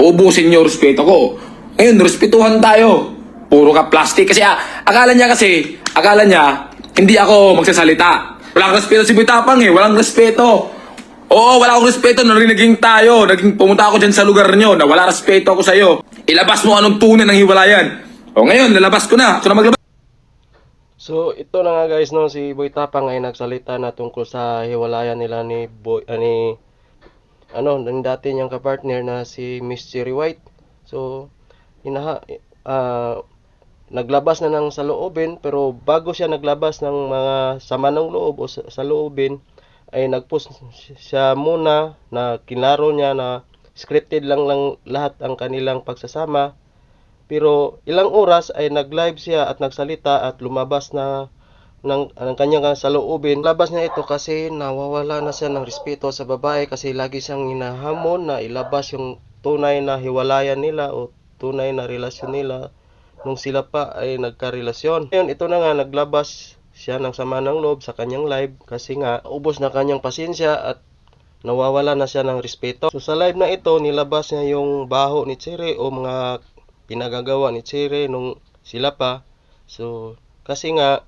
uubusin niyo respeto ko. Ngayon, respetuhan tayo. Puro ka plastic. Kasi akala niya, hindi ako magsasalita. Walang respeto si Boy Tapang eh. Walang respeto. Oo, wala akong respeto. Naging tayo. Pumunta ako dyan sa lugar nyo na wala respeto ako sa'yo. Ilabas mo anong tunay ng hiwalayan. O ngayon, lalabas ko na. Ako na maglabas. So ito na nga guys, no, si Boy Tapang ay nagsalita na tungkol sa hiwalayan nila ni ng dati niyang kapartner na si Miss Cherry White. So naglabas na ng saloobin, pero bago siya naglabas ng mga sama ng loob o saloobin ay nagpost siya muna na kinlaro niya na scripted lang lahat ang kanilang pagsasama. Pero ilang oras ay nag-live siya at nagsalita at lumabas na ng kanyang saloobin. Labas niya ito kasi nawawala na siya ng respeto sa babae kasi lagi siyang hinahamon na ilabas yung tunay na hiwalayan nila o tunay na relasyon nila nung sila pa ay nagkarelasyon. Ngayon, ito na nga, naglabas siya ng sama ng loob sa kanyang live kasi nga ubos na kanyang pasensya at nawawala na siya ng respeto. So sa live na ito, nilabas niya yung baho ni Cherry o mga pinagagawa ni Cherry nung sila pa. So kasi nga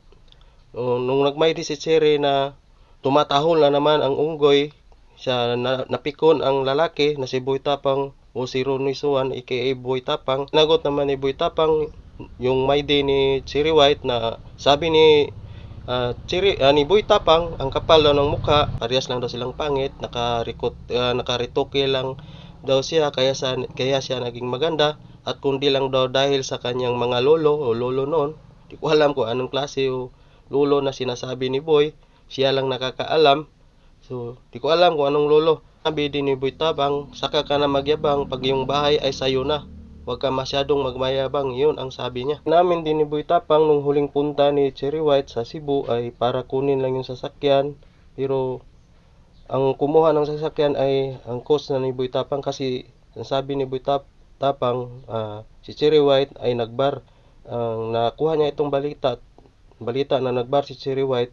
nung nagmaydi si Cherry na tumatahol na naman ang unggoy, siya napikon ang lalaki na si Boy Tapang o si Ronnie Suwan aka Boy Tapang. Nagot naman ni Boy Tapang yung maydi ni Cherry White na sabi ni ni Boy Tapang, ang kapal daw ng mukha, parehas lang daw silang pangit, nakaritoke lang daw siya kaya siya naging maganda, at kundi lang daw dahil sa kanyang mga lolo noon. Di ko alam kung anong klase o lolo na sinasabi ni Boy, siya lang nakakaalam. So di ko alam kung anong lolo. Sabi din ni Boy Tapang, saka ka na magyabang pag yung bahay ay sayo na, huwag ka masyadong magmayabang, yun ang sabi niya. Namin din ni Boy Tapang nung huling punta ni Cherry White sa Cebu ay para kunin lang yung sasakyan, pero ang kumuha ng sasakyan ay ang cost na ni Boy Tapang kasi ang sabi ni Boy Tapang, si Cherry White ay nagbar. Nakuha niya itong balita na nagbar si Cherry White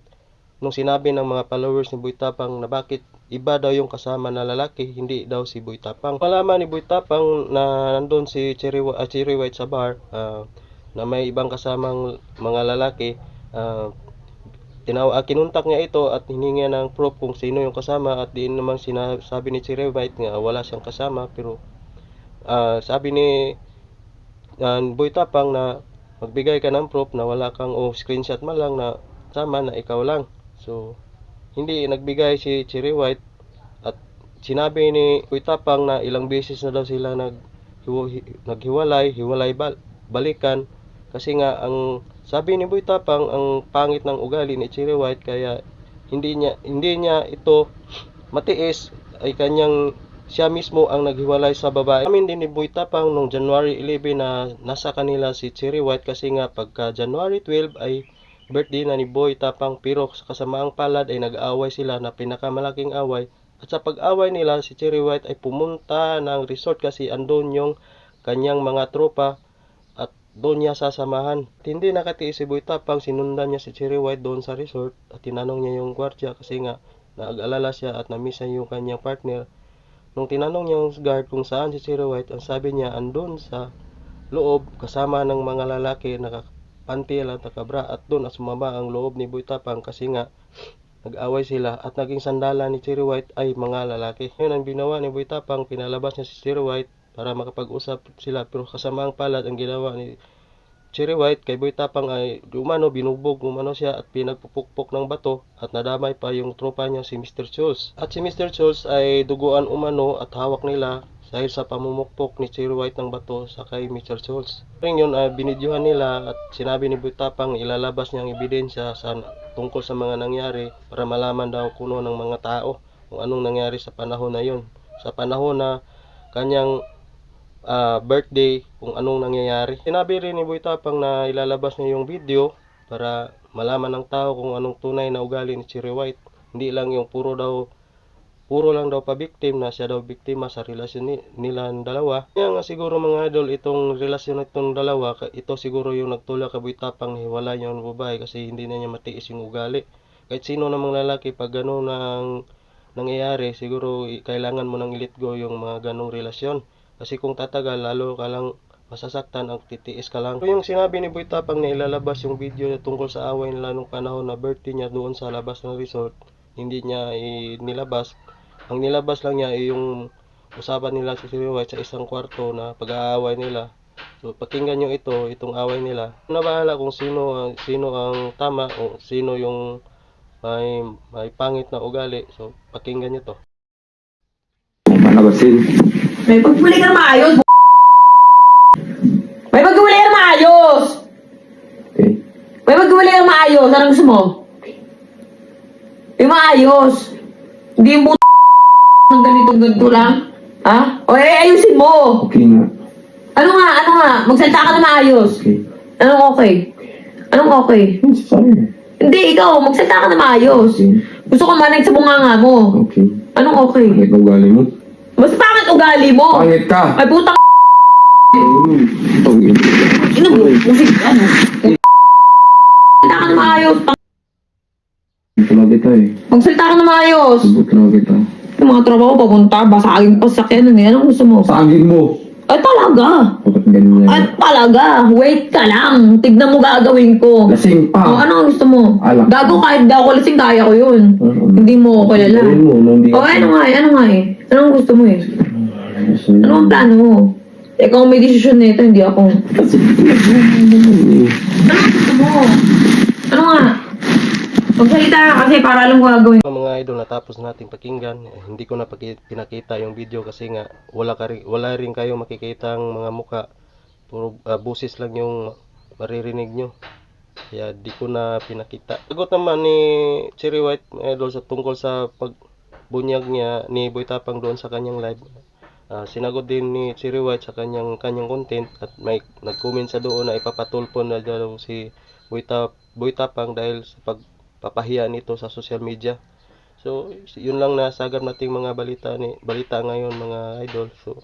nung sinabi ng mga followers ni Boy Tapang na bakit iba daw yung kasama na lalaki, hindi daw si Boy Tapang. Malaman ni Boy Tapang na nandun si Cherry White sa bar, na may ibang kasamang mga lalaki. Kinuntak niya ito at hiningi ng proof kung sino yung kasama, at diin naman sinasabi ni Cherry White nga wala siyang kasama. Pero sabi ni Boy Tapang na magbigay ka ng proof na wala kang o screenshot man lang na sama na ikaw lang. So hindi nagbigay si Cherry White, at sinabi ni Boy Tapang na ilang beses na daw sila naghiwalay, balikan, kasi nga ang sabi ni Boy Tapang ang pangit ng ugali ni Cherry White, kaya hindi niya ito matiis, ay siya mismo ang naghiwalay sa babae. Amin din ni Boy Tapang nung January 11 na nasa kanila si Cherry White kasi nga pagka January 12 ay birthday na ni Boy Tapang, pero sa kasamaang palad ay nag-aaway sila na pinakamalaking away. At sa pag-away nila, si Cherry White ay pumunta ng resort kasi andun yung kanyang mga tropa at doon niya sasamahan. At hindi nakatiis si Boy Tapang, sinundan niya si Cherry White doon sa resort at tinanong niya yung gwardiya kasi nga nag-alala siya at na-miss niya yung kanyang partner. Nung tinanong niya yung guard kung saan si Cherry White, ang sabi niya andun sa loob kasama ng mga lalaki, nakapanty lang, nakabra, at doon sumama ang loob ni Boy Tapang kasi nga nag-away sila at naging sandala ni Cherry White ay mga lalaki. Ngayon ang ginawa ni Boy Tapang, pinalabas niya si Cherry White para makapag-usap sila, pero kasamaang palad ang ginawa ni Cherry White kay Boy Tapang ay binugbog siya at pinagpupukpok ng bato, at nadamay pa yung tropa niya si Mr. Schultz. At si Mr. Schultz ay duguan at hawak nila dahil sa pamumukpok ni Cherry White ng bato sa kay Mr. Schultz. Ring yun ay binidyohan nila at sinabi ni Boy Tapang ilalabas niyang ebidensya tungkol sa mga nangyari para malaman daw kuno ng mga tao kung anong nangyari sa panahon na yun. Sa panahon na kanyang birthday, kung anong nangyayari. Sinabi rin ni Boy Tapang na ilalabas niya yung video para malaman ng tao kung anong tunay na ugali ni Cherry White. Hindi lang yung puro lang daw pa-victim, na siya daw biktima sa relasyon nila ng dalawa. Kaya nga siguro mga idol, itong relasyon itong dalawa, ito siguro yung nagtulak kay Boy Tapang hiwalay niya ng babae kasi hindi na niya matiis yung ugali. Kahit sino namang lalaki, pag gano'n nang nangyayari, siguro kailangan mo nang i-let go yung mga ganong relasyon. Kasi kung tatagal, lalo ka lang masasaktan, ang titiis ka lang. So, yung sinabi ni Boy Tapang na ilalabas yung video na tungkol sa away nila nung panahon na birthday niya doon sa labas ng resort, hindi niya nilabas. Ang nilabas lang niya ay yung usapan nila sa Sir White sa isang kwarto na pag-aaway nila. So pakinggan nyo itong away nila. Na bahala kung sino ang tama o sino yung may pangit na ugali. So pakinggan nyo to. Panabasin. May pagpuli ka na maayos. May pagpuli ka na maayos. Okay. May pagpuli ka na maayos. Anong gusto mo? Yung maayos. Hindi yung ng ganito lang. Ha? O ayusin mo. Okay nga. Ano nga? Magsalita ka na maayos. Okay. Anong okay? Anong okay? Sorry. Hindi, ikaw. Magsalita ka na maayos. Okay. Gusto ko manay sa bunganga mo. Okay. Anong okay? Pangit na ugali mo. Mas pangit ugali mo. Pangit ka! Ay putang Tawin. ino mo. Musik ano? Magsalita ka na maayos. Ito lang kita eh. Magsalita ka na maayos. Subot lang kita. Yung mga tropa ko papunta, basagin pa sa sakyan. Anong gusto mo? Sagin mo! Ay talaga. Bakit ganyan Ay yan? talaga. Wait ka lang. Tignan mo gagawin ko. Lasing pa! O ano ang gusto mo? Alak. Gago kahit daw ako lasing kaya ko yun. Hindi mo ako kilala. Gawin mo, nung di O ka- ano nga eh. Anong gusto mo eh? Ano ang plano mo? Ikaw ang may desisyon nito, hindi ako. Kasi pinag-uwi Ano gusto mo? Ano nga? Magsalita ka kasi para alam ko gagawin. Mga idol, natapos natin pakinggan. Hindi ko na pinakita yung video kasi nga wala rin kayo makikita ang mga muka. Puro busis lang yung maririnig nyo. Kaya di ko na pinakita. Sagot naman ni Cherry White mga idol sa tungkol sa pagbunyag niya ni Boy Tapang doon sa kanyang live. Sinagot din ni Cherry White sa kanyang content at may nag-comment sa doon na ipapatulpon na daw si Boy Tapang dahil sa pagpapahiya nito sa social media. So, yun lang na sagap nating mga balita ngayon mga idol. So,